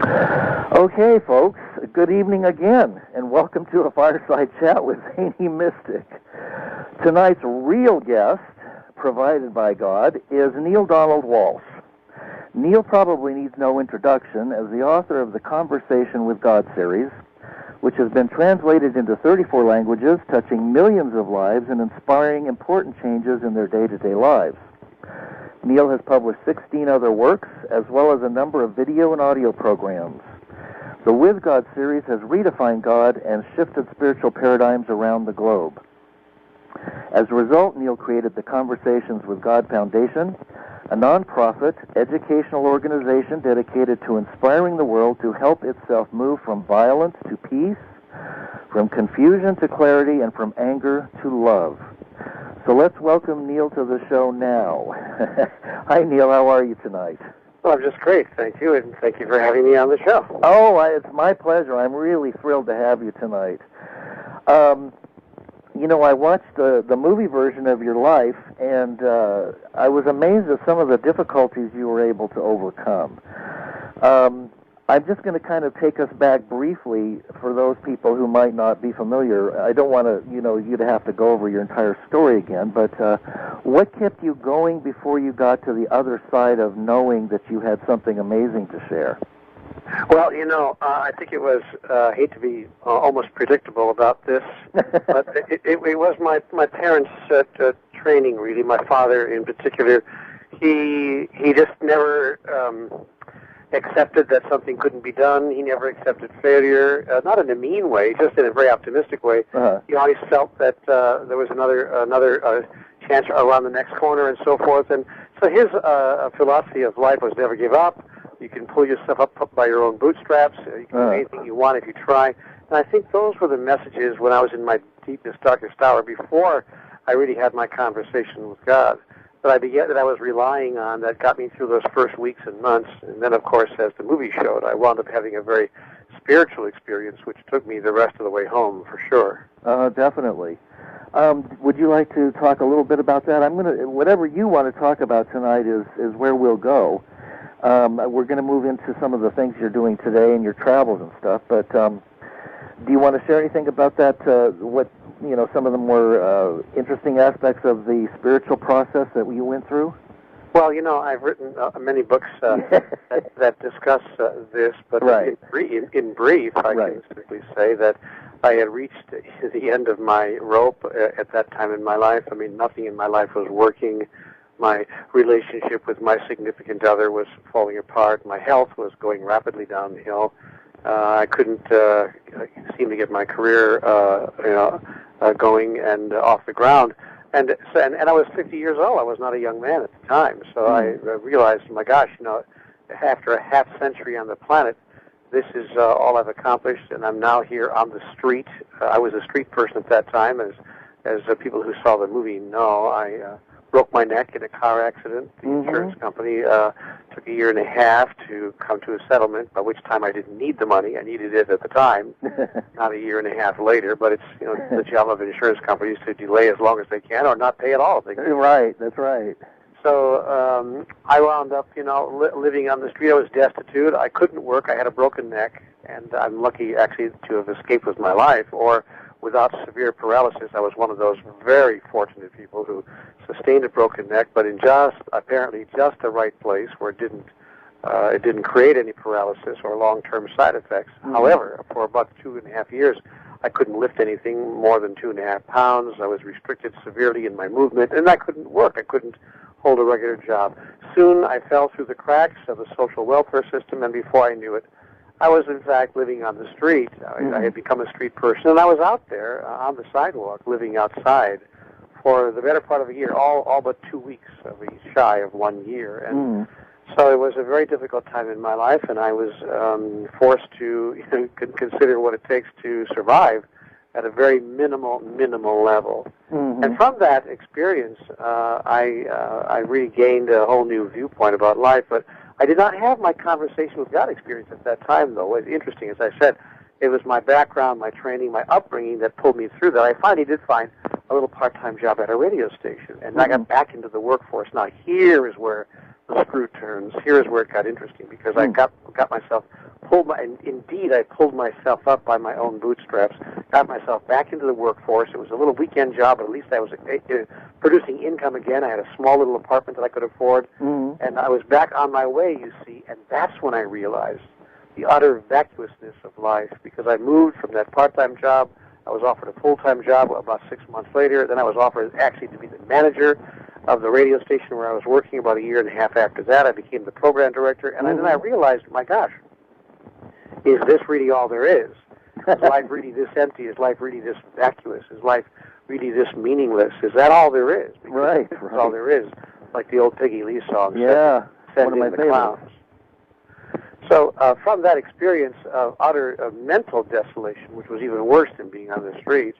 Okay, folks, good evening again, and welcome to a Fireside Chat with Zany Mystic. Tonight's real guest, provided by God, is Neale Walsch. Neale probably needs no introduction as the author of the Conversation with God series, which has been translated into 34 languages, touching millions of lives and inspiring important changes in their day-to-day lives. Neale has published 16 other works, as well as a number of video and audio programs. The With God series has redefined God and shifted spiritual paradigms around the globe. As a result, Neale created the Conversations with God Foundation, a nonprofit educational organization dedicated to inspiring the world to help itself move from violence to peace, from confusion to clarity, and from anger to love. So let's welcome Neale to the show now. Hi, Neale. How are you tonight? Well, I'm just great. Thank you, and thank you for having me on the show. Oh, it's my pleasure. I'm really thrilled to have you tonight. I watched the movie version of your life, and I was amazed at some of the difficulties you were able to overcome. I'm just going to kind of take us back briefly for those people who might not be familiar. I don't want to, you to have to go over your entire story again, but what kept you going before you got to the other side of knowing that you had something amazing to share? Well, I think it was, I hate to be almost predictable about this, but it was my parents' training, really. My father, in particular, he just never accepted that something couldn't be done. He never accepted failure, not in a mean way, just in a very optimistic way. Uh-huh. He always felt that there was another chance around the next corner and so forth. And so his philosophy of life was never give up. You can pull yourself up by your own bootstraps. You can do anything you want if you try. And I think those were the messages when I was in my deepest, darkest hour, before I really had my conversation with God, that I was relying on, that got me through those first weeks and months. And then, of course, as the movie showed, I wound up having a very spiritual experience, which took me the rest of the way home, for sure. Definitely. Would you like to talk a little bit about that? Whatever you want to talk about tonight is where we'll go. We're going to move into some of the things you're doing today and your travels and stuff, but do you want to share anything about that, some of the more interesting aspects of the spiritual process that you went through? Well, I've written many books that discuss this, but right. in brief, I can simply say that I had reached the end of my rope at that time in my life. I mean, nothing in my life was working. My relationship with my significant other was falling apart. My health was going rapidly downhill. I couldn't seem to get my career, going and off the ground. And I was 50 years old. I was not a young man at the time. So I realized, my gosh, after a half century on the planet, this is all I've accomplished, and I'm now here on the street. I was a street person at that time, as people who saw the movie know. I broke my neck in a car accident. The insurance company took a year and a half to come to a settlement, by which time I didn't need the money. I needed it at the time, not a year and a half later. But it's the job of insurance companies to delay as long as they can, or not pay at all if they can. Right, that's right. So I wound up, living on the street. I was destitute. I couldn't work. I had a broken neck, and I'm lucky actually to have escaped with my life, or without severe paralysis. I was one of those very fortunate people who sustained a broken neck, but in apparently just the right place where it didn't create any paralysis or long-term side effects. However, for about 2.5 years, I couldn't lift anything more than 2.5 pounds. I was restricted severely in my movement, and I couldn't work. I couldn't hold a regular job. Soon I fell through the cracks of the social welfare system, and before I knew it, I was, in fact, living on the street. I had become a street person, and I was out there on the sidewalk, living outside for the better part of a year, all but 2 weeks, shy of 1 year. And so it was a very difficult time in my life, and I was forced to consider what it takes to survive at a very minimal level. And from that experience, I really gained a whole new viewpoint about life. But I did not have my conversation with God experience at that time, though. It's interesting, as I said, it was my background, my training, my upbringing that pulled me through that. I finally did find a little part-time job at a radio station, and I got back into the workforce. Now, here is where the screw turns. Here is where it got interesting, because I got myself I pulled myself up by my own bootstraps, got myself back into the workforce. It was a little weekend job, but at least I was producing income again. I had a small little apartment that I could afford, and I was back on my way, you see, and that's when I realized the utter vacuousness of life, because I moved from that part-time job. I was offered a full-time job about 6 months later. Then I was offered actually to be the manager of the radio station where I was working. About a year and a half after that, I became the program director, and then I realized, my gosh, is this really all there is? Is life really this empty? Is life really this vacuous? Is life really this meaningless? Is that all there is? Because Right. that's all there is, like the old Peggy Lee song. Yeah, Send one of in my the favorites. clowns. So from that experience of utter mental desolation, which was even worse than being on the street,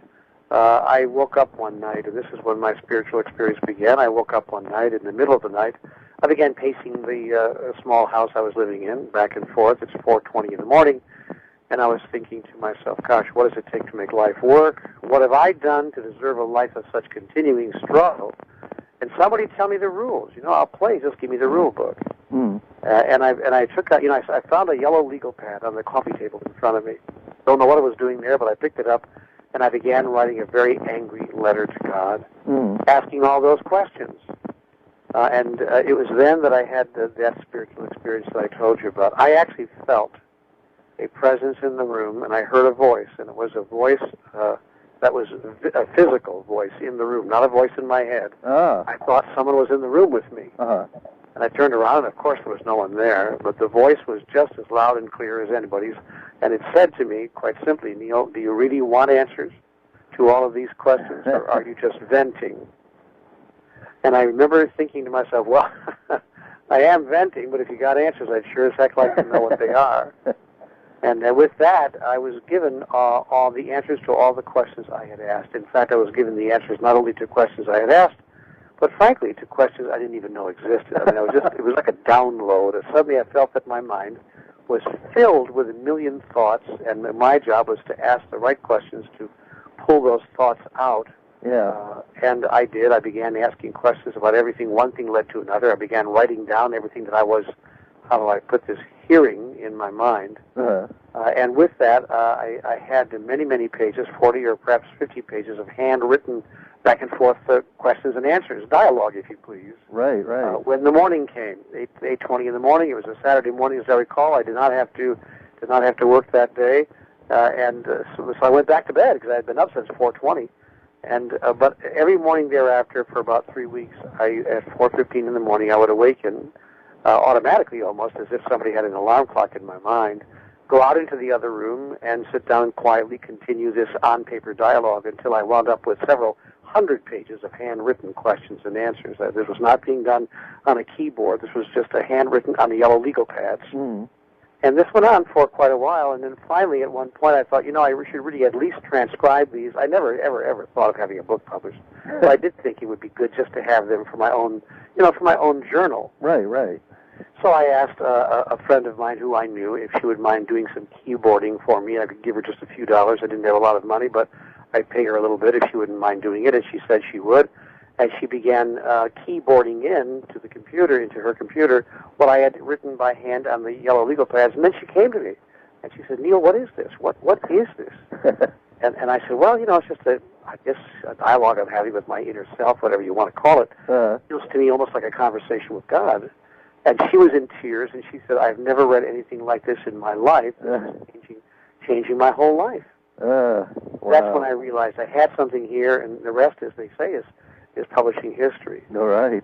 I woke up one night, and this is when my spiritual experience began. I woke up one night, in the middle of the night. I began pacing the small house I was living in, back and forth. It's 4:20 in the morning, and I was thinking to myself, gosh, what does it take to make life work? What have I done to deserve a life of such continuing struggle? And somebody tell me the rules. I'll play. Just give me the rule book. And I took out, I found a yellow legal pad on the coffee table in front of me. Don't know what I was doing there, but I picked it up, and I began writing a very angry letter to God, asking all those questions. And it was then that I had that spiritual experience that I told you about. I actually felt a presence in the room, and I heard a voice, and it was a voice that was a physical voice in the room, not a voice in my head. I thought someone was in the room with me. And I turned around, and of course there was no one there, but the voice was just as loud and clear as anybody's. And it said to me, quite simply, Neale, do you really want answers to all of these questions, or are you just venting? And I remember thinking to myself, well, I am venting, but if you got answers, I'd sure as heck like to know what they are. And with that, I was given all the answers to all the questions I had asked. In fact, I was given the answers not only to questions I had asked, but frankly, to questions I didn't even know existed. I mean, it was like a download. Suddenly I felt that my mind was filled with a million thoughts, and my job was to ask the right questions to pull those thoughts out. And I did. I began asking questions about everything. One thing led to another. I began writing down everything that I was, how do I put this, hearing in my mind. And with that, I had many, many pages, 40 or perhaps 50 pages of handwritten back and forth questions and answers, dialogue, if you please. Right. When the morning came, 8:20 in the morning, it was a Saturday morning, as I recall. I did not have to work that day, so I went back to bed because I had been up since 4:20. But every morning thereafter, for about 3 weeks, at 4:15 in the morning, I would awaken automatically, almost as if somebody had an alarm clock in my mind, go out into the other room and sit down and quietly continue this on-paper dialogue until I wound up with several hundred pages of handwritten questions and answers. This was not being done on a keyboard. This was just a handwritten on the yellow legal pads. And this went on for quite a while, and then finally at one point I thought, I should really at least transcribe these. I never, ever thought of having a book published, but I did think it would be good just to have them for my own, for my own journal. Right. So I asked a friend of mine who I knew if she would mind doing some keyboarding for me. I could give her just a few dollars. I didn't have a lot of money, but I'd pay her a little bit if she wouldn't mind doing it, and she said she would. And she began keyboarding into her computer, what I had written by hand on the yellow legal pads. And then she came to me, and she said, Neale, what is this? What is this? and I said, well, it's just a dialogue I'm having with my inner self, whatever you want to call it. It feels to me almost like a conversation with God. And she was in tears, and she said, I've never read anything like this in my life. It's changing my whole life. Wow. That's when I realized I had something here, and the rest, as they say, is publishing history. Right.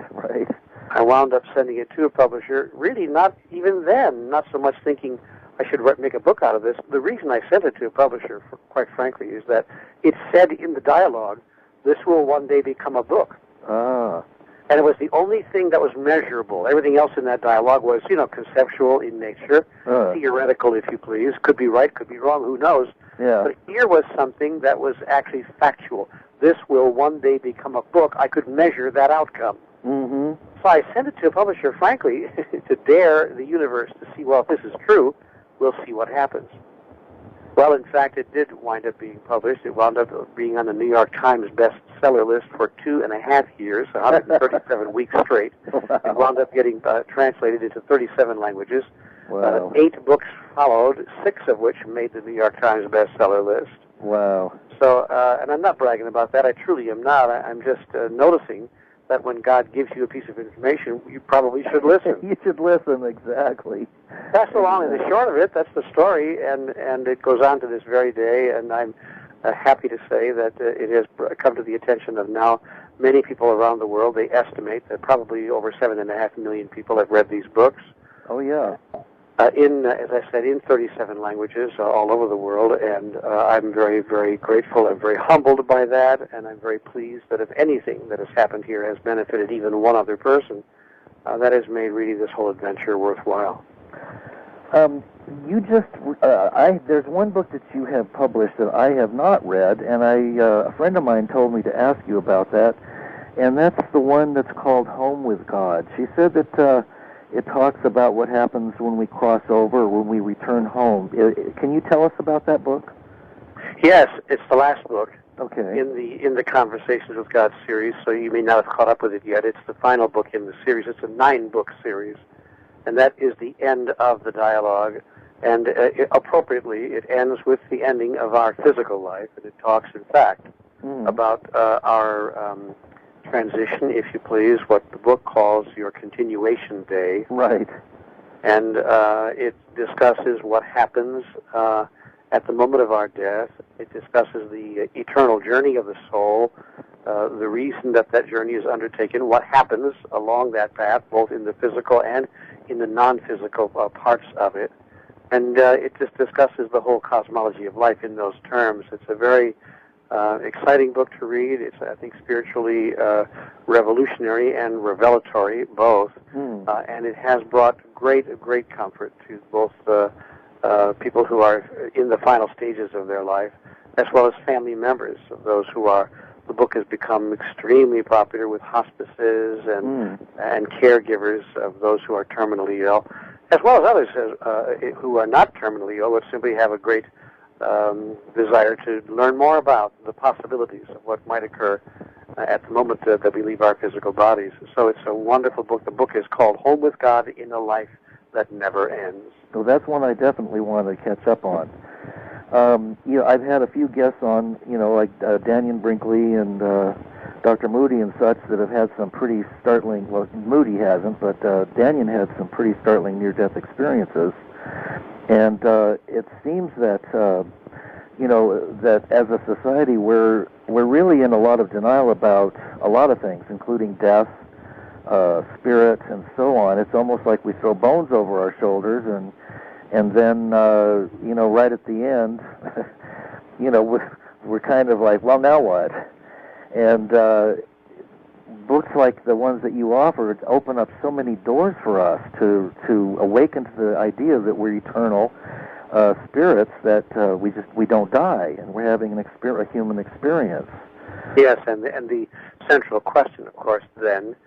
I wound up sending it to a publisher, really not even then, not so much thinking I should make a book out of this. The reason I sent it to a publisher, quite frankly, is that it said in the dialogue, this will one day become a book. And it was the only thing that was measurable. Everything else in that dialogue was, conceptual in nature, theoretical, if you please. Could be right, could be wrong, who knows. But here was something that was actually factual. This will one day become a book. I could measure that outcome. So I sent it to a publisher, frankly, to dare the universe to see, well, if this is true, we'll see what happens. Well, in fact, it did wind up being published. It wound up being on the New York Times bestseller list for 2.5 years, 137 weeks straight. It wound up getting translated into 37 languages. Wow. 8 books followed, 6 of which made the New York Times bestseller list. Wow. So, and I'm not bragging about that. I truly am not. I'm just noticing that when God gives you a piece of information, you probably should listen. You should listen, exactly. That's the long and the short of it. That's the story, and it goes on to this very day, and I'm happy to say that it has come to the attention of now many people around the world. They estimate that probably over 7.5 million people have read these books. Oh, yeah. As I said, in 37 languages all over the world, and I'm very, very grateful and very humbled by that, and I'm very pleased that if anything that has happened here has benefited even one other person, that has made really this whole adventure worthwhile. There's one book that you have published that I have not read, and a friend of mine told me to ask you about that, and that's the one that's called Home with God. She said that it talks about what happens when we cross over, when we return home. Can you tell us about that book? Yes, it's the last book. Okay. In the Conversations with God series, so you may not have caught up with it yet. It's the final book in the series. It's a 9-book series, and that is the end of the dialogue. And appropriately, it ends with the ending of our physical life, and it talks, in fact, about our transition, if you please, what the book calls your continuation day. Right. And it discusses what happens at the moment of our death. It discusses the eternal journey of the soul, the reason that journey is undertaken, what happens along that path, both in the physical and in the non-physical parts of it. And it just discusses the whole cosmology of life in those terms. It's a very exciting book to read. It's, I think, spiritually revolutionary and revelatory, both. And it has brought great comfort to both people who are in the final stages of their life, as well as family members of those who are. The book has become extremely popular with hospices and caregivers of those who are terminally ill, as well as others who are not terminally ill, but simply have a great desire to learn more about the possibilities of what might occur at the moment that we leave our physical bodies. So it's a wonderful book. The book is called Home with God in a Life That Never Ends. So that's one I definitely want to catch up on. I've had a few guests on, like Daniel Brinkley and Dr. Moody and such that have had some pretty startling, well, Moody hasn't, but Daniel had some pretty startling near-death experiences. And it seems that, that as a society we're really in a lot of denial about a lot of things, including death, spirit, and so on. It's almost like we throw bones over our shoulders, and then, right at the end, we're kind of like, well, now what? And books like the ones that you offered open up so many doors for us to awaken to the idea that we're eternal spirits, that we don't die, and we're having a human experience. Yes, and the central question, of course, then,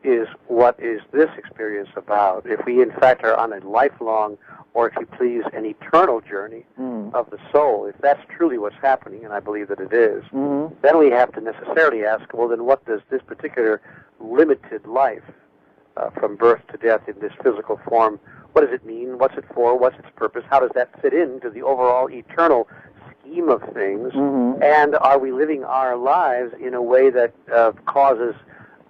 is what is this experience about? If we, in fact, are on a lifelong, or if you please, an eternal journey of the soul, if that's truly what's happening, and I believe that it is, then we have to necessarily ask, well, then what does this particular limited life from birth to death in this physical form, what does it mean? What's it for? What's its purpose? How does that fit into the overall eternal scheme of things? And are we living our lives in a way that causes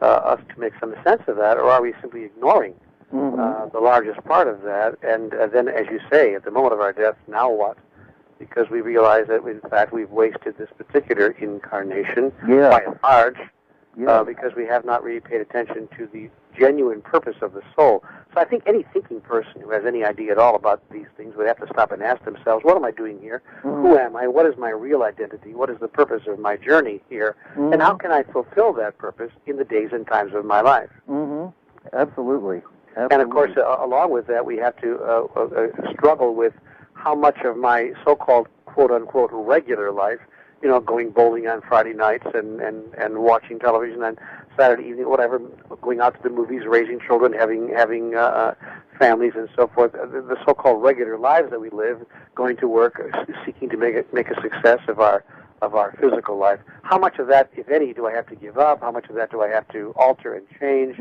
us to make some sense of that, or are we simply ignoring the largest part of that? And then, as you say, at the moment of our death, now what? Because we realize that, in fact, we've wasted this particular incarnation by and large, because we have not really paid attention to the genuine purpose of the soul. So I think any thinking person who has any idea at all about these things would have to stop and ask themselves, what am I doing here? Who am I? What is my real identity? What is the purpose of my journey here? And how can I fulfill that purpose in the days and times of my life? Absolutely. And, of course, along with that, we have to struggle with how much of my so-called, quote-unquote, regular life, going bowling on Friday nights and watching television on Saturday evening, whatever, going out to the movies, raising children, having families and so forth, the so-called regular lives that we live, going to work, seeking to make a success of our of our physical life. How much of that, if any, do I have to give up? How much of that do I have to alter and change?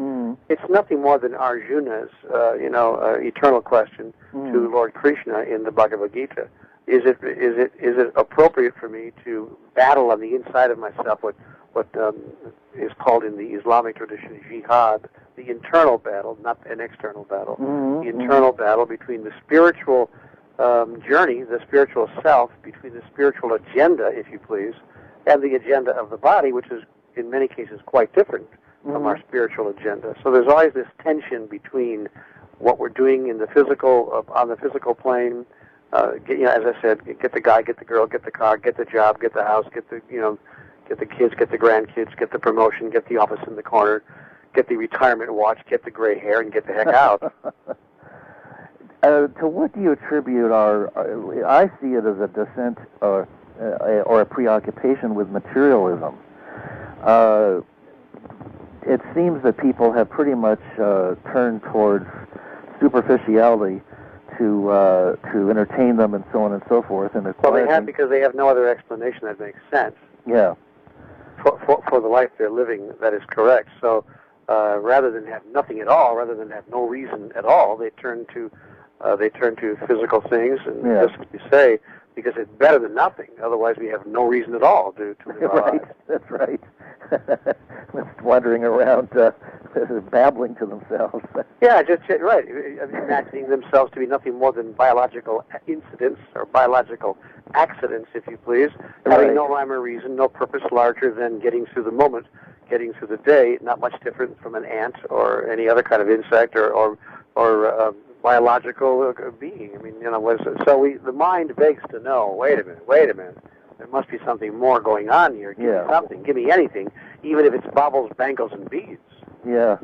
It's nothing more than Arjuna's, eternal question to Lord Krishna in the Bhagavad Gita. Is it appropriate for me to battle on the inside of myself what is called in the Islamic tradition jihad, the internal battle, not an external battle, the internal battle between the spiritual journey, the spiritual self, between the spiritual agenda, if you please, and the agenda of the body, which is in many cases quite different from our spiritual agenda. So there's always this tension between what we're doing in the physical, on the physical plane. As I said, get the guy, get the girl, get the car, get the job, get the house, get the kids, get the grandkids, get the promotion, get the office in the corner, get the retirement watch, get the gray hair, and get the heck out. To what do you attribute I see it as a descent or a preoccupation with materialism. It seems that people have pretty much turned towards superficiality to entertain them and so on and so forth. And well, they have, because they have no other explanation that makes sense. Yeah. For the life they're living, that is correct. So rather than have nothing at all, rather than have no reason at all, they turn to physical things, and just as you say, because it's better than nothing. Otherwise, we have no reason at all to live our lives. That's right. Just wandering around, babbling to themselves. Yeah, just right. Imagining themselves to be nothing more than biological incidents or biological accidents, if you please, having no rhyme or reason, no purpose larger than getting through the moment, getting through the day. Not much different from an ant or any other kind of insect or biological being. I mean, the mind begs to know. Wait a minute. There must be something more going on here. Give me something. Give me anything, even if it's baubles, bangles, and beads. Yeah.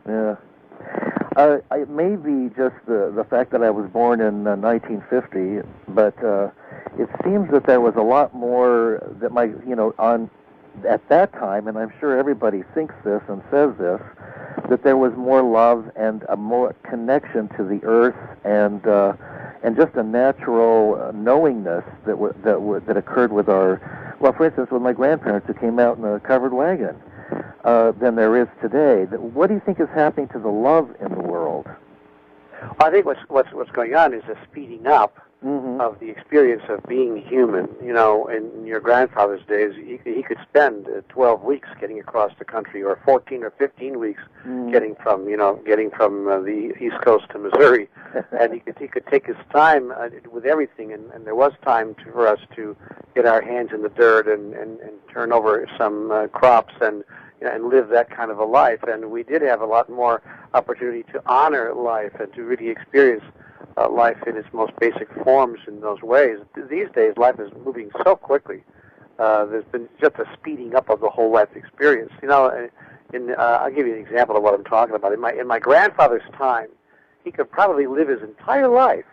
It may be just the fact that I was born in 1950, but it seems that there was a lot more that at that time, and I'm sure everybody thinks this and says this, that there was more love and a more connection to the earth and just a natural knowingness that occurred with for instance, with my grandparents who came out in a covered wagon, than there is today. What do you think is happening to the love in the world? I think what's going on is a speeding up of the experience of being human. In your grandfather's days, he could spend 12 weeks getting across the country, or 14 or 15 weeks getting from the East Coast to Missouri, and he could take his time with everything, and there was time for us to get our hands in the dirt and turn over some crops and live that kind of a life. And we did have a lot more opportunity to honor life and to really experience life in its most basic forms in those ways. These days, life is moving so quickly. There's been just a speeding up of the whole life experience. I'll give you an example of what I'm talking about. In my grandfather's time, he could probably live his entire life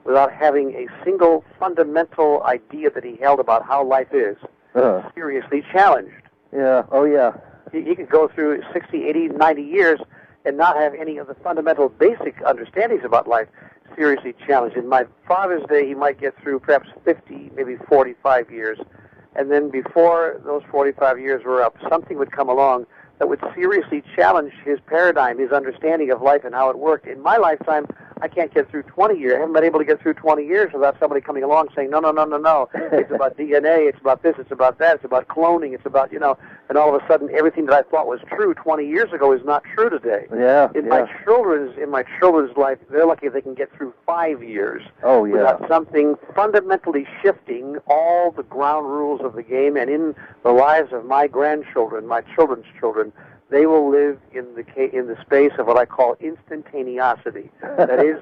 without having a single fundamental idea that he held about how life is seriously challenged. Yeah. Oh, yeah. He could go through 60, 80, 90 years and not have any of the fundamental basic understandings about life seriously challenged. In my father's day, he might get through perhaps 50, maybe 45 years, and then before those 45 years were up, something would come along that would seriously challenge his paradigm, his understanding of life and how it worked. In my lifetime, I can't get through 20 years. I haven't been able to get through 20 years without somebody coming along saying, no. It's about DNA, it's about this, it's about that, it's about cloning, it's about, and all of a sudden everything that I thought was true 20 years ago is not true today. My children's life, they're lucky if they can get through 5 years without something fundamentally shifting all the ground rules of the game. And in the lives of my grandchildren, my children's children, they will live in the space of what I call instantaneosity. That is,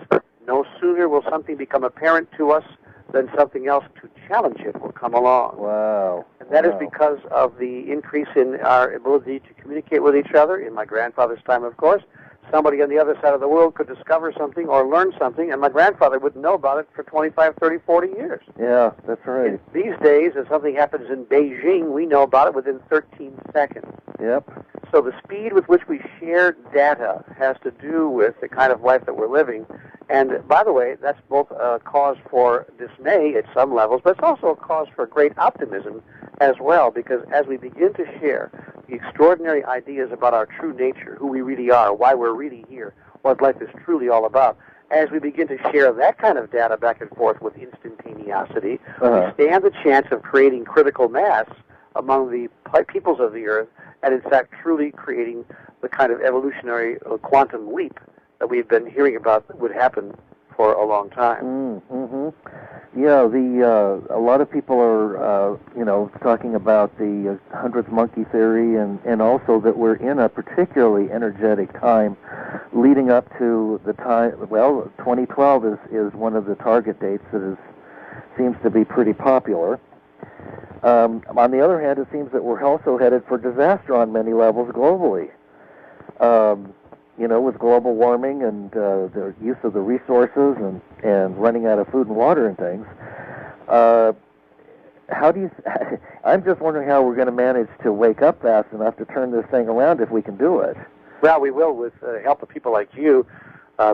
no sooner will something become apparent to us than something else to challenge it will come along. Wow. And that is because of the increase in our ability to communicate with each other. In my grandfather's time, of course, somebody on the other side of the world could discover something or learn something, and my grandfather wouldn't know about it for 25, 30, 40 years. Yeah, that's right. These days, if something happens in Beijing, we know about it within 13 seconds. Yep. So the speed with which we share data has to do with the kind of life that we're living. And by the way, that's both a cause for dismay at some levels, but it's also a cause for great optimism as well, because as we begin to share the extraordinary ideas about our true nature, who we really are, why we're really here, what life is truly all about, as we begin to share that kind of data back and forth with instantaneosity, we stand the chance of creating critical mass among the peoples of the earth, and in fact truly creating the kind of evolutionary quantum leap that we've been hearing about that would happen for a long time. Yeah, a lot of people are, talking about the 100th monkey theory, and also that we're in a particularly energetic time leading up to the time, 2012 is one of the target dates that seems to be pretty popular. On the other hand, it seems that we're also headed for disaster on many levels globally. With global warming and the use of the resources and running out of food and water and things. I'm just wondering how we're going to manage to wake up fast enough to turn this thing around if we can do it. Well, we will with the help of people like you,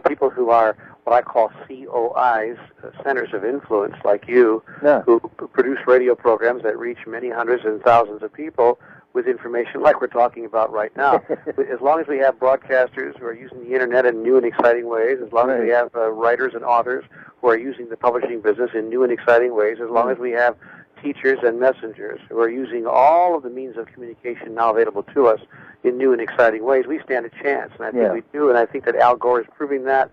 people who are what I call COIs, centers of influence like you, who produce radio programs that reach many hundreds and thousands of people with information like we're talking about right now. As long as we have broadcasters who are using the Internet in new and exciting ways, as long as we have writers and authors who are using the publishing business in new and exciting ways, as long as we have teachers and messengers who are using all of the means of communication now available to us in new and exciting ways, we stand a chance. And I think we do, and I think that Al Gore is proving that.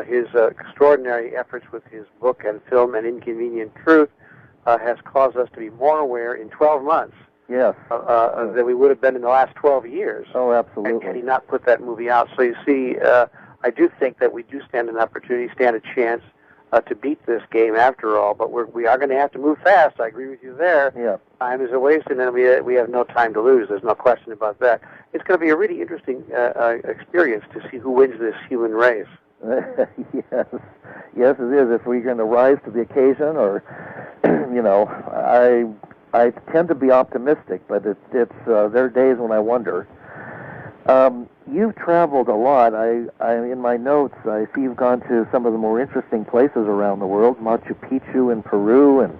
His extraordinary efforts with his book and film, An Inconvenient Truth, has caused us to be more aware in 12 months than we would have been in the last 12 years. Oh, absolutely. And had he not put that movie out. So you see, I do think that we do stand an opportunity, stand a chance to beat this game after all, but we are going to have to move fast. I agree with you there. Yeah. Time is a waste, and then we have no time to lose. There's no question about that. It's going to be a really interesting experience to see who wins this human race. Yes, it is. If we're going to rise to the occasion, or I tend to be optimistic, but there are days when I wonder. You've traveled a lot. I in my notes I see you've gone to some of the more interesting places around the world: Machu Picchu in Peru, and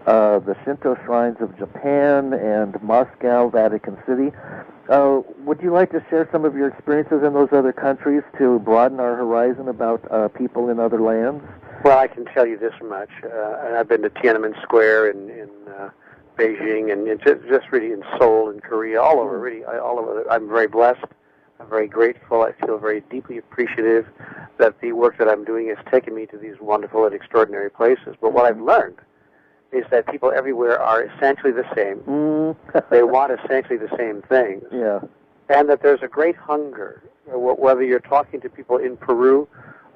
the Shinto shrines of Japan, and Moscow, Vatican City. Would you like to share some of your experiences in those other countries to broaden our horizon about people in other lands? Well, I can tell you this much. I've been to Tiananmen Square in Beijing, and just really in Seoul and Korea, all over. Really, all over. I'm very blessed. I'm very grateful. I feel very deeply appreciative that the work that I'm doing has taken me to these wonderful and extraordinary places. But what I've learned is that people everywhere are essentially the same. They want essentially the same things. Yeah. And that there's a great hunger, whether you're talking to people in Peru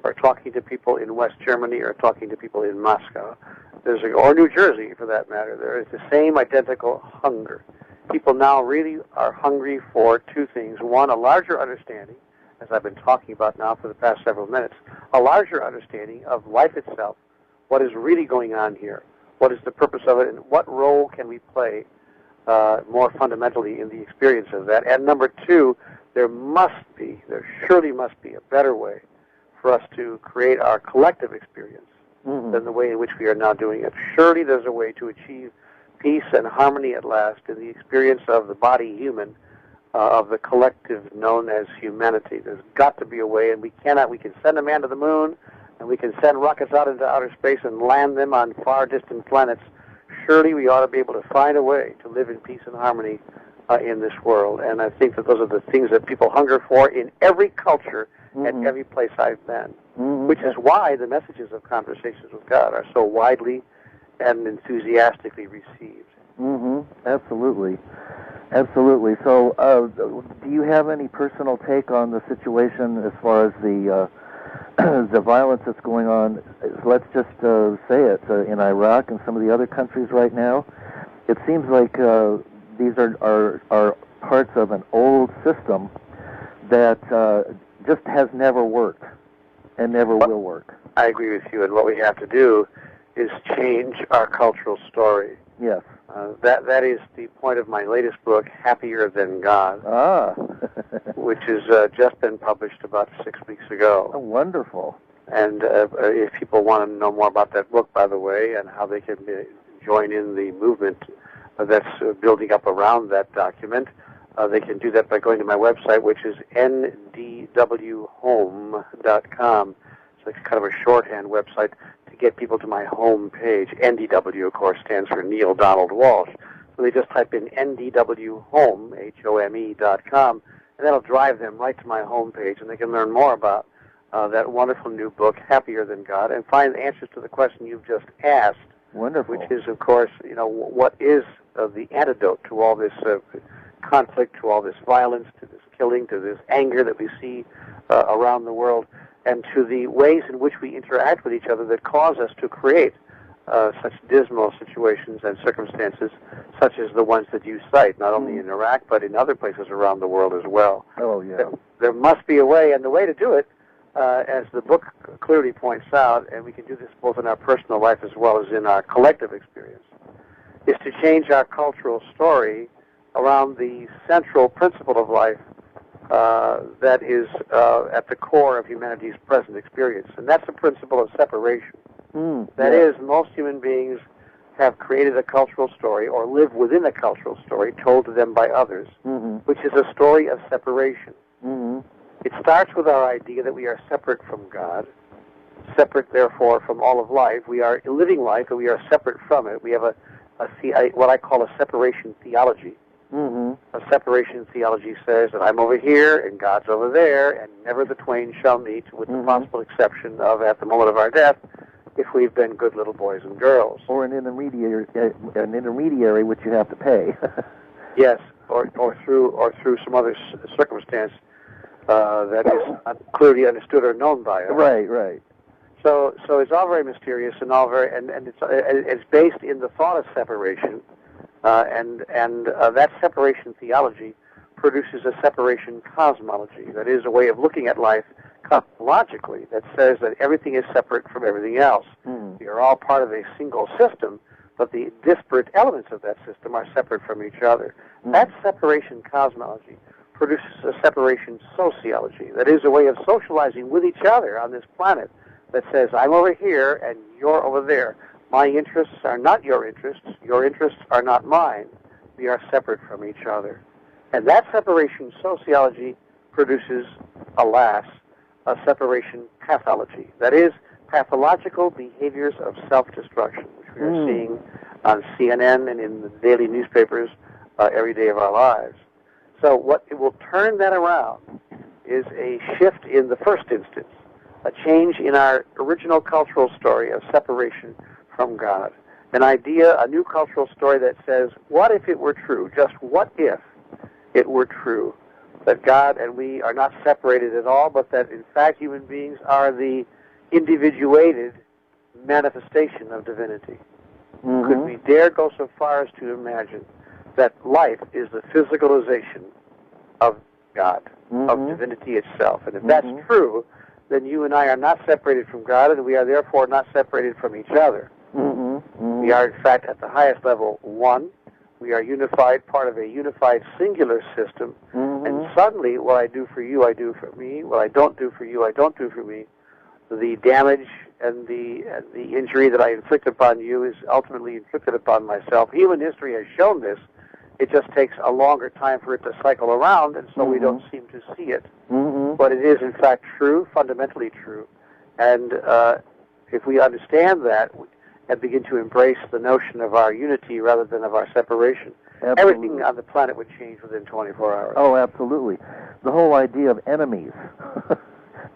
or talking to people in West Germany or talking to people in Moscow, or New Jersey for that matter, there is the same identical hunger. People now really are hungry for two things. One, a larger understanding, as I've been talking about now for the past several minutes, a larger understanding of life itself, what is really going on here, what is the purpose of it, and what role can we play more fundamentally in the experience of that. And number two, there surely must be a better way for us to create our collective experience than the way in which we are now doing it. Surely there's a way to achieve peace and harmony at last in the experience of the body human, of the collective known as humanity. There's got to be a way, and we can send a man to the moon, and we can send rockets out into outer space and land them on far distant planets. Surely we ought to be able to find a way to live in peace and harmony in this world. And I think that those are the things that people hunger for in every culture and every place I've been, which is why the messages of Conversations with God are so widely and enthusiastically received. Absolutely. Absolutely. So do you have any personal take on the situation as far as the the violence that's going on? Let's just say it, in Iraq and some of the other countries right now. It seems like these are parts of an old system that just has never worked and never will work. I agree with you, and what we have to do is change our cultural story. Yes. That is the point of my latest book, Happier Than God, which has just been published about 6 weeks ago. Oh, wonderful. And if people want to know more about that book, by the way, and how they can join in the movement that's building up around that document, they can do that by going to my website, which is ndwhome.com. It's like kind of a shorthand website to get people to my home page. NDW, of course, stands for Neale Donald Walsch. So they just type in ndwhome, HOME.com, and that'll drive them right to my home page, and they can learn more about that wonderful new book, Happier Than God, and find answers to the question you've just asked. Wonderful. Which is, of course, what is the antidote to all this conflict, to all this violence, to this killing, to this anger that we see around the world, and to the ways in which we interact with each other that cause us to create such dismal situations and circumstances, such as the ones that you cite, not only in Iraq, but in other places around the world as well. Oh, yeah. There must be a way, and the way to do it, as the book clearly points out, and we can do this both in our personal life as well as in our collective experience, is to change our cultural story around the central principle of life that is at the core of humanity's present experience, and that's the principle of separation. That is, most human beings have created a cultural story or live within a cultural story told to them by others, which is a story of separation. It starts with our idea that we are separate from God, separate, therefore, from all of life. We are living life, and we are separate from it. We have what I call a separation theology. A separation theology says that I'm over here and God's over there, and never the twain shall meet, with the possible exception of at the moment of our death, if we've been good little boys and girls. Or an intermediary which you have to pay. Yes, or through some other circumstance that is clearly understood or known by us. Right. So it's all very mysterious and all very, and it's based in the thought of separation, and that separation theology produces a separation cosmology. That is a way of looking at life cosmologically that says that everything is separate from everything else. We are all part of a single system, but the disparate elements of that system are separate from each other. That separation cosmology produces a separation sociology. That is a way of socializing with each other on this planet that says, I'm over here and you're over there. My interests are not your interests are not mine. We are separate from each other. And that separation sociology produces, alas, a separation pathology. That is, pathological behaviors of self-destruction, which we are seeing on CNN and in the daily newspapers every day of our lives. So what it will turn that around is a shift in the first instance, a change in our original cultural story of separation from God. An idea, a new cultural story that says, what if it were true? Just what if it were true that God and we are not separated at all, but that in fact human beings are the individuated manifestation of divinity? Could we dare go so far as to imagine that life is the physicalization of God, of divinity itself? And if that's true, then you and I are not separated from God, and we are therefore not separated from each other. We are, in fact, at the highest level, one. We are unified, part of a unified singular system, and suddenly what I do for you, I do for me. What I don't do for you, I don't do for me. The damage and the injury that I inflict upon you is ultimately inflicted upon myself. Human history has shown this. It just takes a longer time for it to cycle around, and so we don't seem to see it. But it is, in fact, true, fundamentally true. And if we understand that and begin to embrace the notion of our unity rather than of our separation, everything on the planet would change within 24 hours. Oh, absolutely. The whole idea of enemies.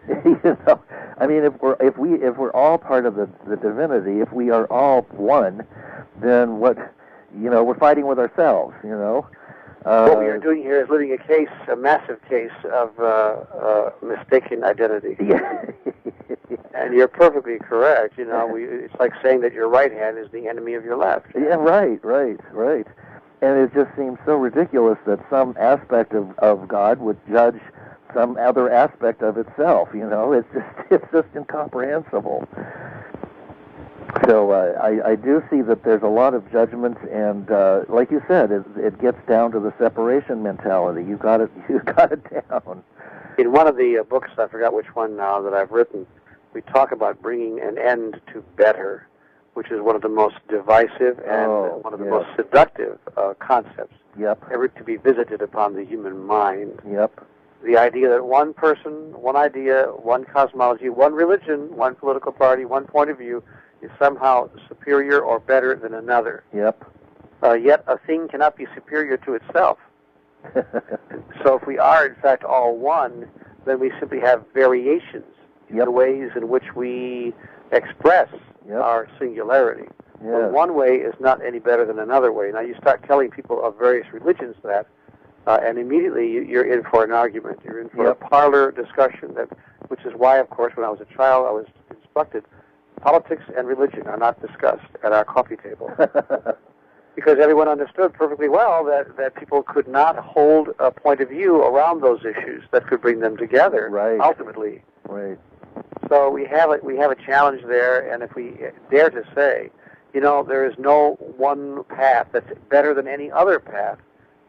I mean, if we're all part of the divinity, if we are all one, then we're fighting with ourselves. What we are doing here is living a massive case of mistaken identity. And you're perfectly correct. It's like saying that your right hand is the enemy of your left. Yeah, right. And it just seems so ridiculous that some aspect of God would judge some other aspect of itself. It's just incomprehensible. So I do see that there's a lot of judgment, and like you said, it gets down to the separation mentality. You got it down. In one of the books, I forgot which one now, that I've written, we talk about bringing an end to better, which is one of the most divisive and one of the most seductive concepts ever to be visited upon the human mind. The idea that one person, one idea, one cosmology, one religion, one political party, one point of view is somehow superior or better than another. Yet a thing cannot be superior to itself. So if we are, in fact, all one, then we simply have variations in the ways in which we express our singularity. But one way is not any better than another way. Now, you start telling people of various religions that, and immediately you're in for an argument. You're in for a parlor discussion, which is why, of course, when I was a child, I was instructed, politics and religion are not discussed at our coffee table. Because everyone understood perfectly well that people could not hold a point of view around those issues that could bring them together, ultimately. So we have a challenge there, and if we dare to say, there is no one path that's better than any other path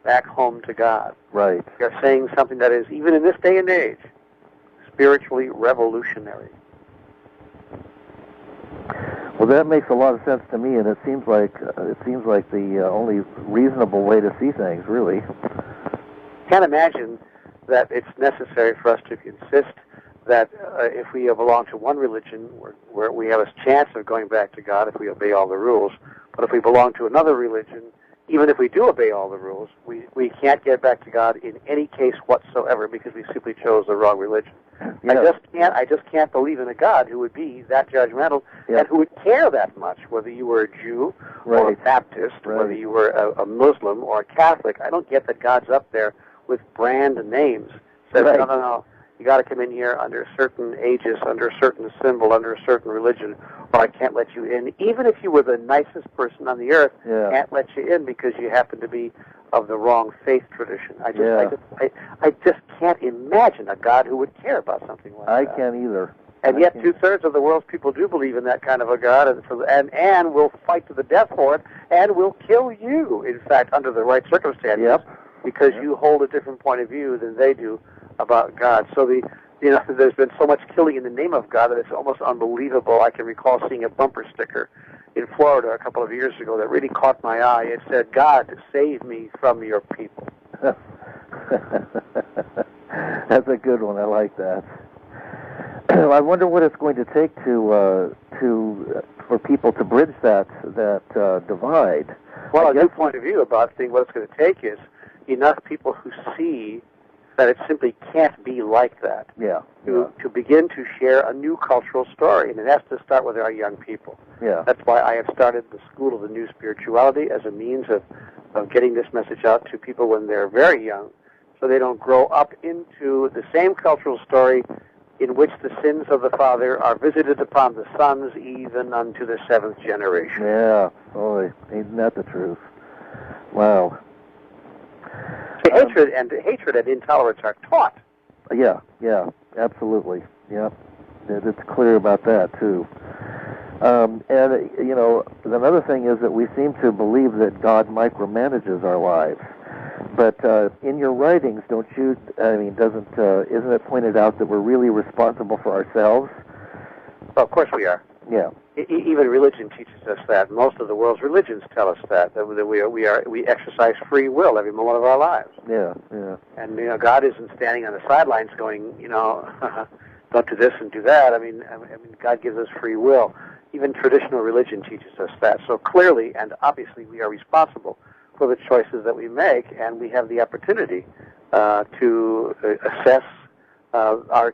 back home to God. You're saying something that is, even in this day and age, spiritually revolutionary. Well, that makes a lot of sense to me, and it seems like the only reasonable way to see things, really. Can't imagine that it's necessary for us to insist that if we belong to one religion, where we have a chance of going back to God if we obey all the rules, but if we belong to another religion, even if we do obey all the rules, we can't get back to God in any case whatsoever because we simply chose the wrong religion. I just can't believe in a God who would be that judgmental and who would care that much, whether you were a Jew or a Baptist, whether you were a Muslim or a Catholic. I don't get that God's up there with brand names. Says, no, you got to come in here under a certain aegis, under a certain symbol, under a certain religion, or I can't let you in. Even if you were the nicest person on the earth, can't let you in because you happen to be of the wrong faith tradition. I just can't imagine a God who would care about something like that. I can't either. And yet 2/3 of the world's people do believe in that kind of a God, and will fight to the death for it, and will kill you, in fact, under the right circumstances, because you hold a different point of view than they do about God. So there's been so much killing in the name of God that it's almost unbelievable. I can recall seeing a bumper sticker in Florida a couple of years ago that really caught my eye. It said, "God, save me from your people." That's a good one. I like that. I wonder what it's going to take for people to bridge that divide. Well, a new point of view about what it's going to take is enough people who see that it simply can't be like that. To begin to share a new cultural story, and it has to start with our young people. That's why I have started the School of the New Spirituality as a means of getting this message out to people when they're very young, so they don't grow up into the same cultural story in which the sins of the father are visited upon the sons even unto the 7th generation. Boy, ain't that the truth? Wow. Hatred and intolerance are taught. Absolutely. It's clear about that too. And another thing is that we seem to believe that God micromanages our lives. But in your writings, isn't it pointed out that we're really responsible for ourselves? Well, of course we are. Even religion teaches us that. Most of the world's religions tell us that we exercise free will every moment of our lives. And God isn't standing on the sidelines going, don't do this and do that. I mean, God gives us free will. Even traditional religion teaches us that. So clearly and obviously, we are responsible for the choices that we make, and we have the opportunity to assess our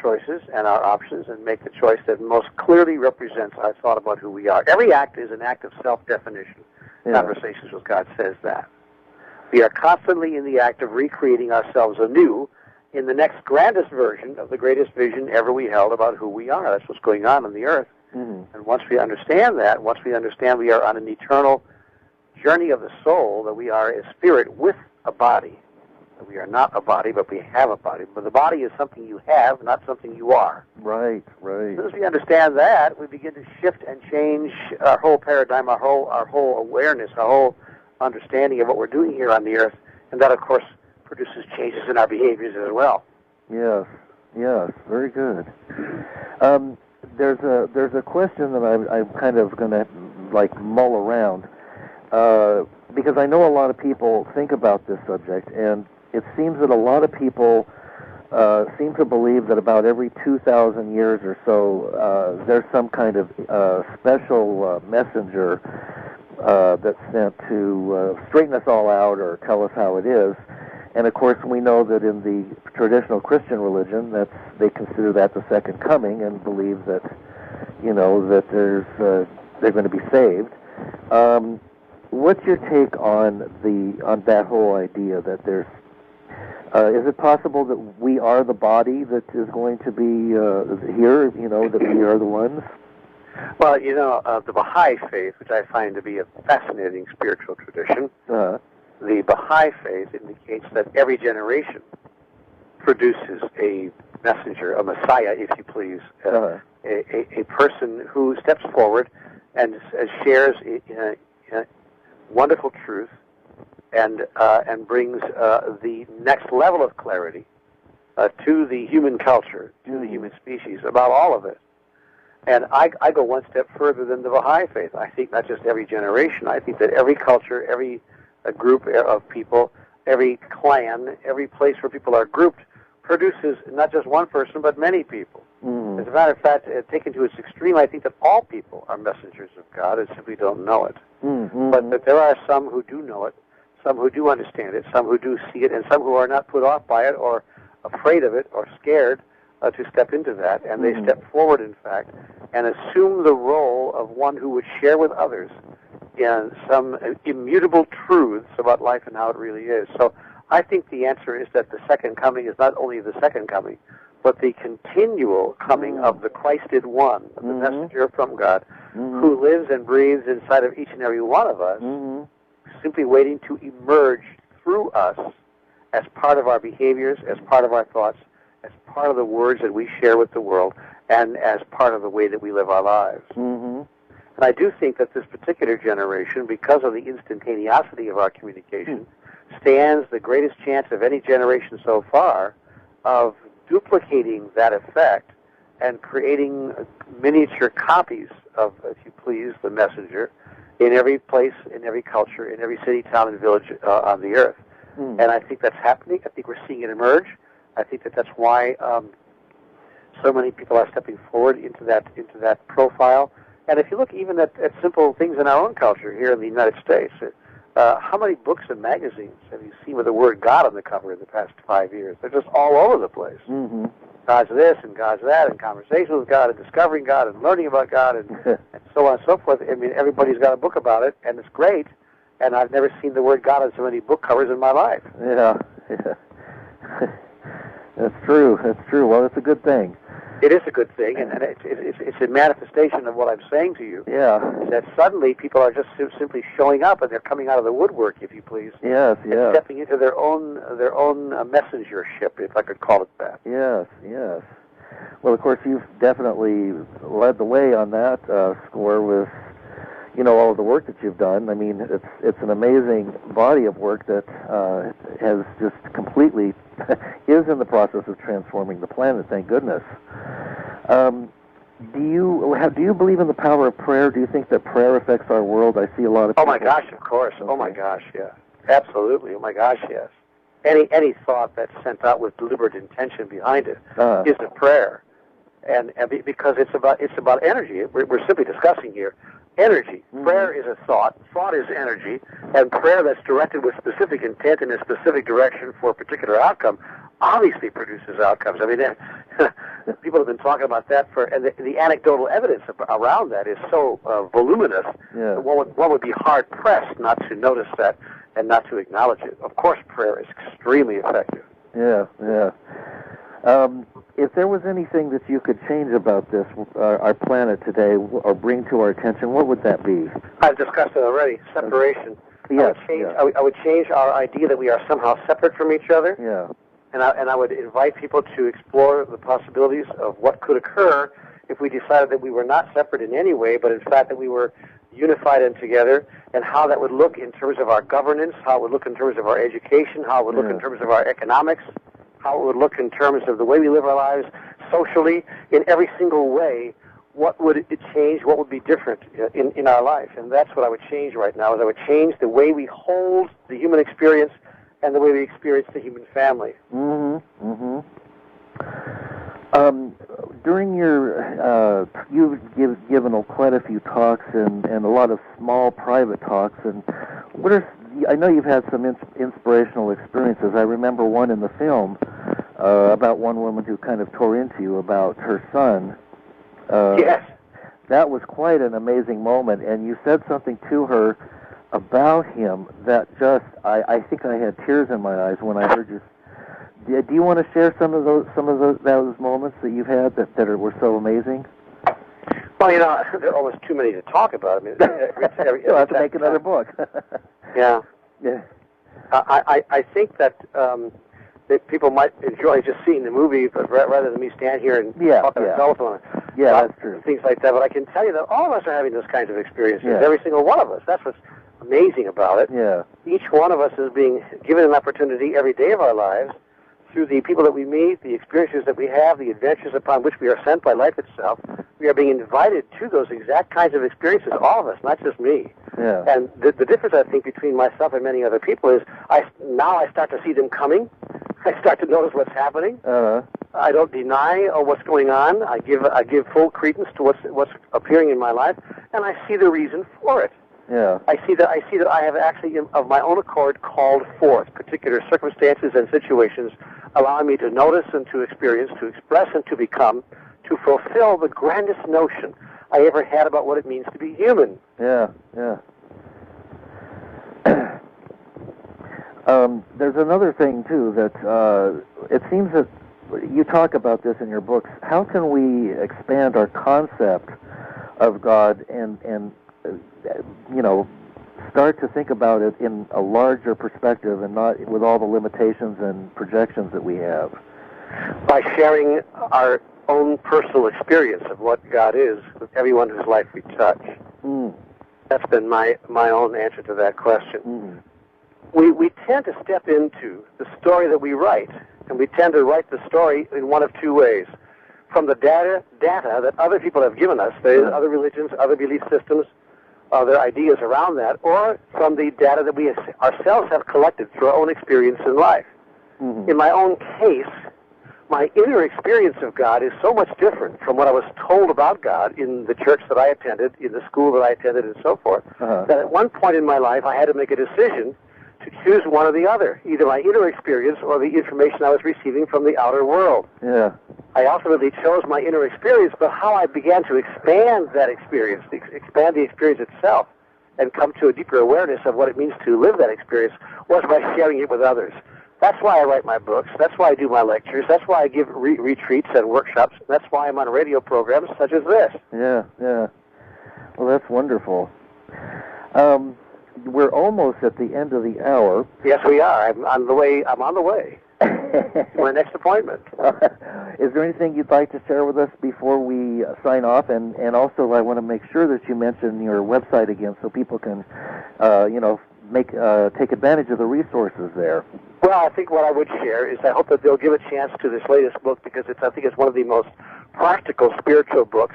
choices and our options and make the choice that most clearly represents our thought about who we are. Every act is an act of self-definition. Conversations with God says that. We are constantly in the act of recreating ourselves anew in the next grandest version of the greatest vision ever we held about who we are. That's what's going on the earth. And once we understand that, we are on an eternal journey of the soul, that we are a spirit with a body. That we are not a body, but we have a body. But the body is something you have, not something you are. Right. As soon as we understand that, we begin to shift and change our whole paradigm, our whole awareness, our whole understanding of what we're doing here on the earth. And that, of course, produces changes in our behaviors as well. Yes, very good. there's a question that I'm kind of going to like mull around because I know a lot of people think about this subject, and it seems that a lot of people seem to believe that about every 2,000 years or so there's some kind of special messenger that's sent to straighten us all out or tell us how it is. And of course, we know that in the traditional Christian religion, they consider that the second coming and believe that, that they're going to be saved. What's your take on that whole idea that there's? Is it possible that we are the body that is going to be here? That we are the ones. Well, the Baha'i faith, which I find to be a fascinating spiritual tradition. The Baha'i faith indicates that every generation produces a messenger, a messiah, if you please, a person who steps forward and shares a wonderful truth and brings the next level of clarity to the human culture, to the human species, about all of it. And I go one step further than the Baha'i faith. I think not just every generation. I think that every culture, every group of people, every clan, every place where people are grouped produces not just one person, but many people. Mm. As a matter of fact, taken to its extreme, I think that all people are messengers of God and simply don't know it. Mm-hmm. But that there are some who do know it, some who do understand it, some who do see it, and some who are not put off by it or afraid of it or scared to step into that. And they step forward, in fact, and assume the role of one who would share with others some immutable truths about life and how it really is. So I think the answer is that the second coming is not only the second coming, but the continual coming of the Christed One, the messenger from God, who lives and breathes inside of each and every one of us, simply waiting to emerge through us as part of our behaviors, as part of our thoughts, as part of the words that we share with the world, and as part of the way that we live our lives. And I do think that this particular generation, because of the instantaneity of our communication, stands the greatest chance of any generation so far of duplicating that effect and creating miniature copies of, if you please, the messenger in every place, in every culture, in every city, town, and village on the earth. And I think that's happening. I think we're seeing it emerge. I think that that's why so many people are stepping forward into that profile. And if you look even at simple things in our own culture here in the United States, how many books and magazines have you seen with the word God on the cover in the past 5 years? They're just all over the place. God's this and God's that, and conversation with God, and discovering God, and learning about God, and so on and so forth. I mean, everybody's got a book about it, and it's great. And I've never seen the word God on so many book covers in my life. Yeah. That's true. Well, it's a good thing. It is a good thing, and it's a manifestation of what I'm saying to you. Yeah. That suddenly people are just simply showing up, and they're coming out of the woodwork, if you please. Yes, and stepping into their own messengership, if I could call it that. Yes. Well, of course, you've definitely led the way on that score with, all of the work that you've done. I mean, it's an amazing body of work that has just completely is in the process of transforming the planet. Thank goodness. Do you believe in the power of prayer? Do you think that prayer affects our world? I see a lot of people. Oh my gosh, of course. Okay. Oh my gosh, yeah, absolutely. Oh my gosh, yes. Any thought that's sent out with deliberate intention behind it is a prayer, and because it's about energy. We're simply discussing here energy. Prayer is a thought. Thought is energy, and prayer that's directed with specific intent in a specific direction for a particular outcome obviously produces outcomes. I mean, people have been talking about that and the anecdotal evidence around that is so voluminous that one would be hard pressed not to notice that and not to acknowledge it. Of course, prayer is extremely effective. Yeah. If there was anything that you could change about this, our planet today, or bring to our attention, what would that be? I've discussed it already. Separation. Yes. I would change our idea that we are somehow separate from each other. Yeah. And I would invite people to explore the possibilities of what could occur if we decided that we were not separate in any way, but in fact that we were unified and together, and how that would look in terms of our governance, how it would look in terms of our education, how it would look in terms of our economics, how it would look in terms of the way we live our lives socially. In every single way, what would it change? What would be different in our life? And that's what I would change right now. Is I would change the way we hold the human experience and the way we experience the human family. Mm-hmm. Mm-hmm. During your, you've given quite a few talks and a lot of small private talks. And what are? I know you've had some inspirational experiences. I remember one in the film about one woman who kind of tore into you about her son. Yes. That was quite an amazing moment, and you said something to her about him that just, I think I had tears in my eyes when I heard you. Do you want to share some of those moments that you've had that were so amazing? Well, there are almost too many to talk about. I mean, you'll have to make another book. Yeah. Yeah. I think that people might enjoy just seeing the movie, but rather than me stand here and talk on the telephone. Yeah, that's true. Things like that. But I can tell you that all of us are having those kinds of experiences. Yeah. Every single one of us. That's what's amazing about it. Yeah. Each one of us is being given an opportunity every day of our lives through the people that we meet, the experiences that we have, the adventures upon which we are sent by life itself. We are being invited to those exact kinds of experiences, all of us, not just me. Yeah. And the difference, I think, between myself and many other people is now I start to see them coming. I start to notice what's happening. I don't deny what's going on. I give full credence to what's appearing in my life, and I see the reason for it. Yeah. I see that I have actually, of my own accord, called forth particular circumstances and situations, allowing me to notice and to experience, to express and to become, to fulfill the grandest notion I ever had about what it means to be human. Yeah, yeah. There's another thing, too, that it seems that you talk about this in your books. How can we expand our concept of God and start to think about it in a larger perspective and not with all the limitations and projections that we have? By sharing our own personal experience of what God is with everyone whose life we touch. Mm. That's been my own answer to that question. Mm. We tend to step into the story that we write, and we tend to write the story in one of two ways. From the data that other people have given us, other religions, other belief systems, other ideas around that, or from the data that we ourselves have collected through our own experience in life. Mm-hmm. In my own case, my inner experience of God is so much different from what I was told about God in the church that I attended, in the school that I attended, and so forth, that at one point in my life I had to make a decision to choose one or the other, either my inner experience or the information I was receiving from the outer world. Yeah. I ultimately chose my inner experience, but how I began to expand that experience, expand the experience itself, and come to a deeper awareness of what it means to live that experience was by sharing it with others. That's why I write my books. That's why I do my lectures. That's why I give retreats and workshops. That's why I'm on radio programs such as this. Yeah, yeah. Well, that's wonderful. We're almost at the end of the hour. Yes, we are. I'm on the way to my next appointment. Is there anything you'd like to share with us before we sign off? And also, I want to make sure that you mention your website again so people can, take advantage of the resources there. Well, I think what I would share is I hope that they'll give a chance to this latest book because I think it's one of the most practical spiritual books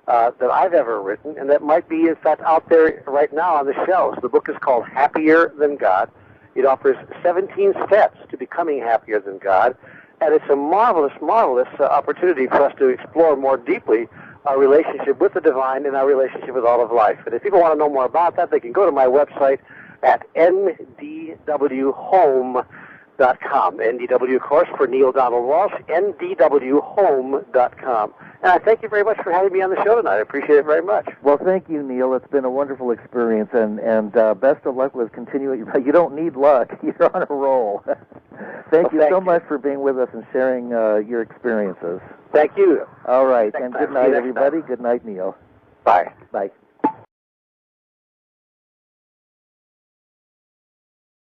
that I've ever written, and that might be, in fact, out there right now on the shelves. The book is called Happier Than God. It offers 17 steps to becoming happier than God, and it's a marvelous, marvelous opportunity for us to explore more deeply our relationship with the divine and our relationship with all of life. And if people want to know more about that, they can go to my website at ndwhome.com. NDW, of course, for Neale Donald Walsch, ndwhome.com. And I thank you very much for having me on the show tonight. I appreciate it very much. Well, thank you, Neale. It's been a wonderful experience, and best of luck with continuing. You don't need luck. You're on a roll. Thank you so much for being with us and sharing your experiences. Thank you. All right, and good night, everybody. Good night, Neale. Bye. Bye.